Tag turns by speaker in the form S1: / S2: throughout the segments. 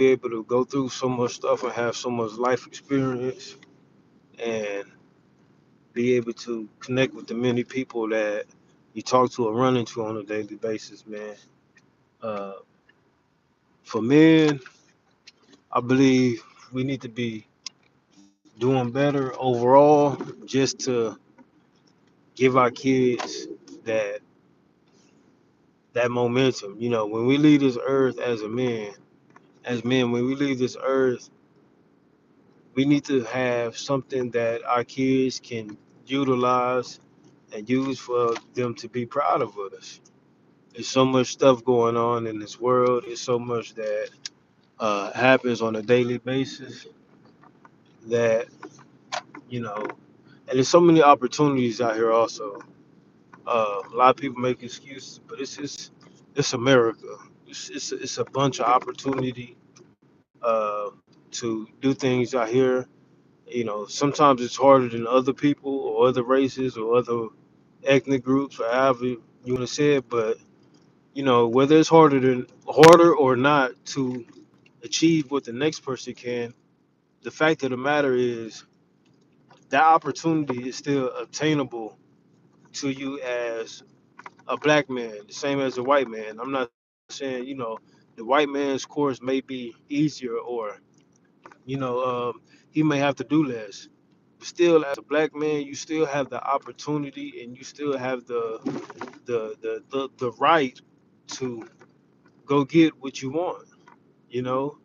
S1: be able to go through so much stuff and have so much life experience and be able to connect with the many people that you talk to or run into on a daily basis, man. Uh, for men, I believe we need to be doing better overall just to give our kids that that momentum. You know, when we leave this earth as men, when we leave this earth, we need to have something that our kids can utilize and use for them to be proud of us. There's so much stuff going on in this world. There's so much that happens on a daily basis that, you know, and there's so many opportunities out here also. A lot of people make excuses, but it's America. It's a bunch of opportunity uh, to do things out here. You know, sometimes it's harder than other people or other races or other ethnic groups or however you want to say it. But you know, whether it's harder or not to achieve what the next person can, the fact of the matter is that opportunity is still obtainable to you as a black man, the same as a white man. I'm not saying, you know, the white man's course may be easier or, you know, he may have to do less. But still, as a black man, you still have the opportunity and you still have the right to go get what you want. You know,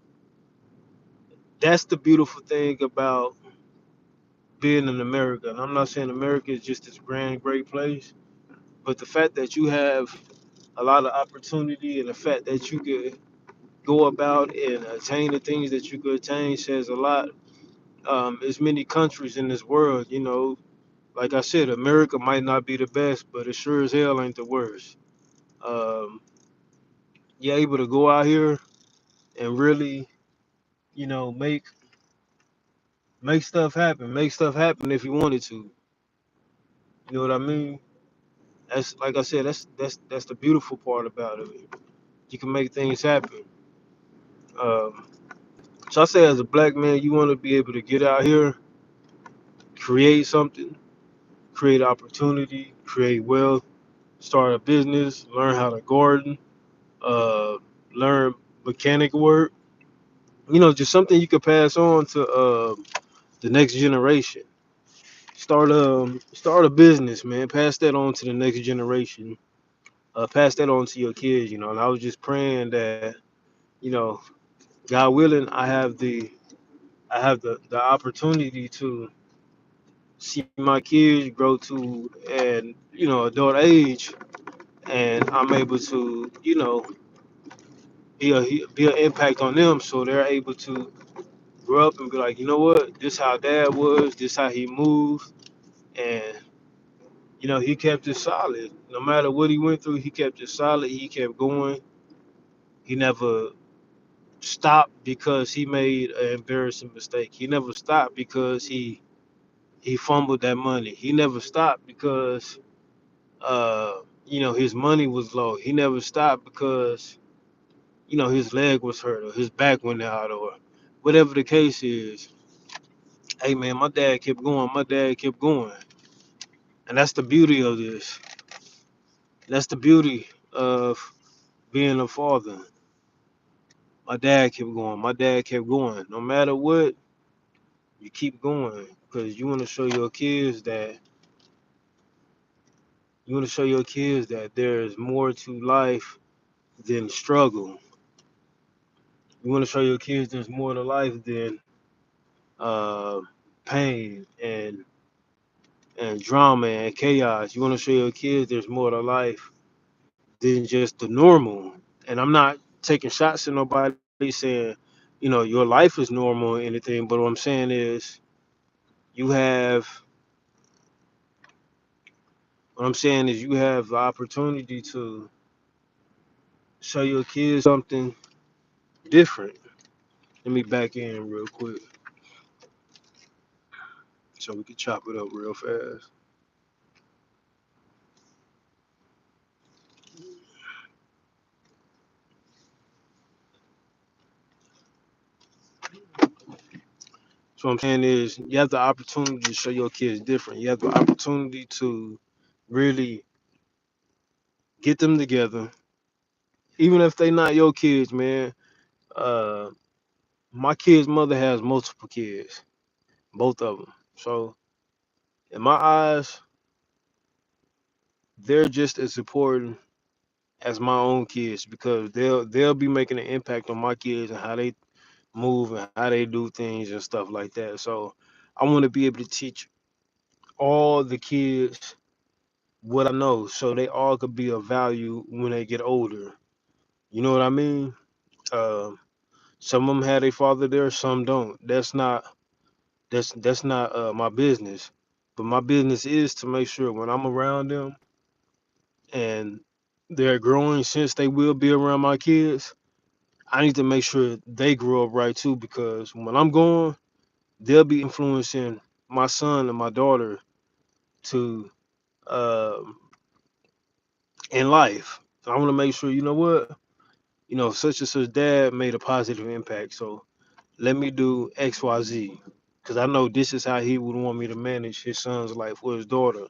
S1: that's the beautiful thing about being in America. And I'm not saying America is just this grand, great place, but the fact that you have a lot of opportunity and the fact that you could go about and attain the things that you could attain says a lot. There's many countries in this world, you know. Like I said, America might not be the best, but it sure as hell ain't the worst. Um, you're able to go out here and really, you know, make stuff happen. Make stuff happen if you wanted to. You know what I mean? That's like I said. That's the beautiful part about it. You can make things happen. Um, so I say, as a black man, you want to be able to get out here, create something, create opportunity, create wealth, start a business, learn how to garden, uh, learn mechanic work. You know, just something you could pass on to the next generation. Start a business, man. Pass that on to the next generation. Pass that on to your kids. You know, and I was just praying that, you know, God willing, I have the opportunity to see my kids grow to and you know adult age, and I'm able to be an impact on them, so they're able to grow up and be like, you know what, this how dad was, this how he moved, and you know he kept it solid. No matter what he went through, he kept it solid. He kept going. He never stopped because he made an embarrassing mistake. He never stopped because he fumbled that money. He never stopped because you know his money was low. He never stopped because you know his leg was hurt or his back went out or whatever the case is. Hey man, my dad kept going. My dad kept going, and that's the beauty of this. That's the beauty of being a father. My dad kept going. My dad kept going. No matter what, you keep going because you want to show your kids that there's more to life than struggle. You want to show your kids there's more to life than uh, pain and drama and chaos. You want to show your kids there's more to life than just the normal. And I'm not taking shots at nobody saying, you know, your life is normal or anything. But what I'm saying is, you have. What I'm saying is, you have the opportunity to show your kids something different. Let me back in real quick so we can chop it up real fast. So I'm saying is you have the opportunity to show your kids different. You have the opportunity to really get them together, even if they not your kids, man. Uh, my kid's mother has multiple kids, both of them. So in my eyes, they're just as important as my own kids because they'll be making an impact on my kids and how they move and how they do things and stuff like that. So I want to be able to teach all the kids what I know so they all could be of value when they get older. You know what I mean? Um, some of them had a father there, some don't. That's not my business. But my business is to make sure when I'm around them and they're growing since they will be around my kids, I need to make sure they grow up right too because when I'm gone, they'll be influencing my son and my daughter to um in life. So I want to make sure, you know what, such and such dad made a positive impact. So let me do X, Y, Z, because I know this is how he would want me to manage his son's life with his daughter.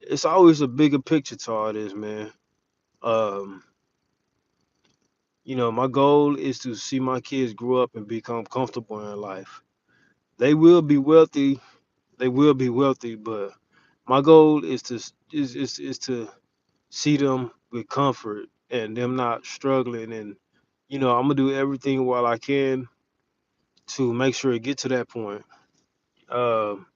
S1: It's always a bigger picture to all this, man. Um, my goal is to see my kids grow up and become comfortable in life. They will be wealthy. They will be wealthy, but my goal is to see them with comfort and them not struggling. And I'm gonna do everything while I can to make sure it get to that point. Um,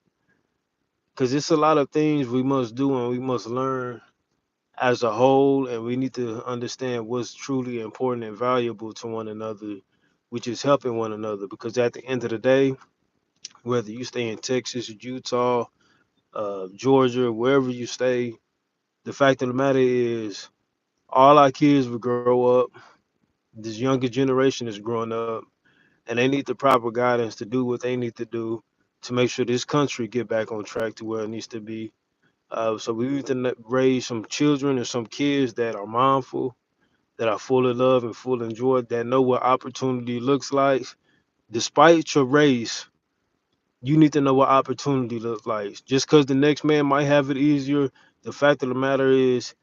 S1: because it's a lot of things we must do and we must learn as a whole, and we need to understand what's truly important and valuable to one another, which is helping one another. Because at the end of the day, whether you stay in Texas, Utah, Georgia, wherever you stay, the fact of the matter is, all our kids will grow up. This younger generation is growing up, and they need the proper guidance to do what they need to do to make sure this country get back on track to where it needs to be. So we need to raise some children and some kids that are mindful, that are full of love and full of joy, that know what opportunity looks like. Despite your race, you need to know what opportunity looks like. Just because the next man might have it easier, the fact of the matter is,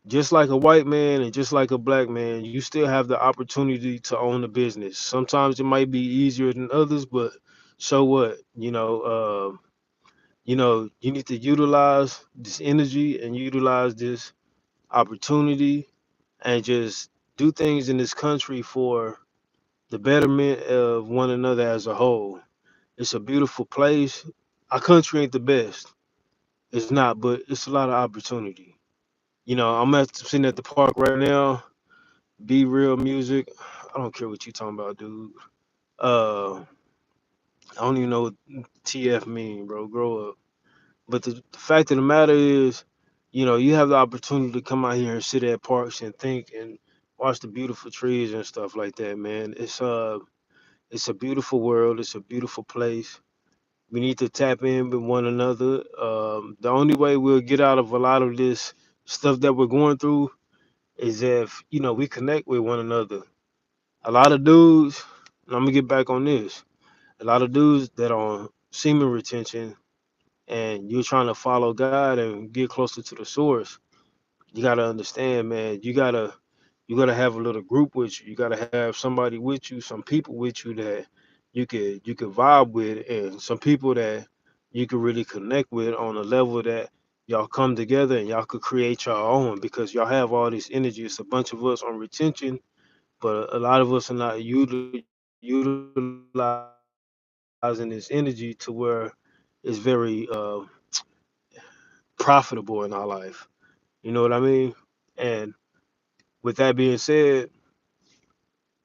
S1: just like a white man and just like a black man, you still have the opportunity to own a business. Sometimes it might be easier than others, but so what? You need to utilize this energy and utilize this opportunity and just do things in this country for the betterment of one another as a whole. It's a beautiful place. Our country ain't the best. It's not, but it's a lot of opportunity. Sitting at the park right now. Be real music. I don't care what you talking about, dude. I don't even know what TF mean, bro. Grow up. But the fact of the matter is, you have the opportunity to come out here and sit at parks and think and watch the beautiful trees and stuff like that, man. It's a beautiful world. It's a beautiful place. We need to tap in with one another. The only way we'll get out of a lot of this stuff that we're going through is if we connect with one another. A lot of dudes, and I'm gonna get back on this. A lot of dudes that are on semen retention, and you're trying to follow God and get closer to the source. You gotta understand, man. You gotta have a little group with you. You gotta have somebody with you, some people with you that you could vibe with, and some people that you could really connect with on a level that y'all come together and y'all could create your own because y'all have all this energy. It's a bunch of us on retention, but a lot of us are not utilizing this energy to where it's very profitable in our life. You know what I mean? And with that being said,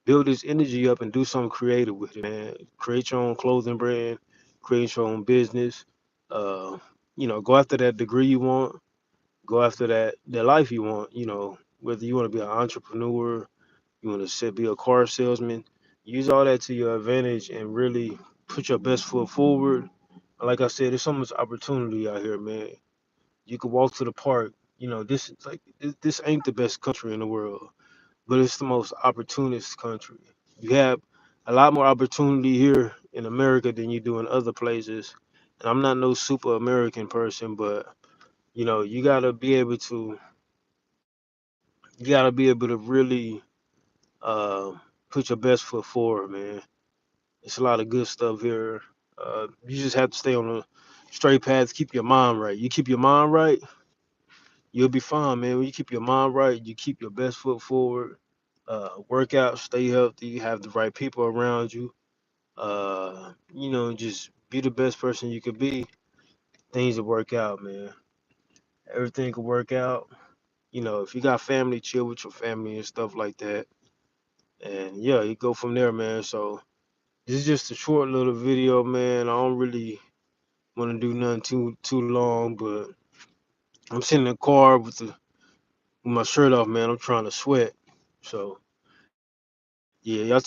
S1: build this energy up and do something creative with it, man. Create your own clothing brand, create your own business. Uh, go after that degree you want, go after that life you want. Whether you want to be an entrepreneur, you want to be a car salesman, use all that to your advantage and really put your best foot forward. Like I said, there's so much opportunity out here, man. You could walk to the park. This ain't the best country in the world, but it's the most opportunist country. You have a lot more opportunity here in America than you do in other places. And I'm not no super American person, but you gotta be able to really uh, put your best foot forward, man. It's a lot of good stuff here. You just have to stay on the straight path, keep your mind right. You keep your mind right, you'll be fine, man. When you keep your mind right, you keep your best foot forward. Work out, stay healthy, have the right people around you. Just be the best person you could be. Things will work out, man. Everything will work out. If you got family, chill with your family and stuff like that. And yeah, you go from there, man. So this is just a short little video, man. I don't really want to do nothing too long, but I'm sitting in the car with my shirt off, man. I'm trying to sweat. So yeah, y'all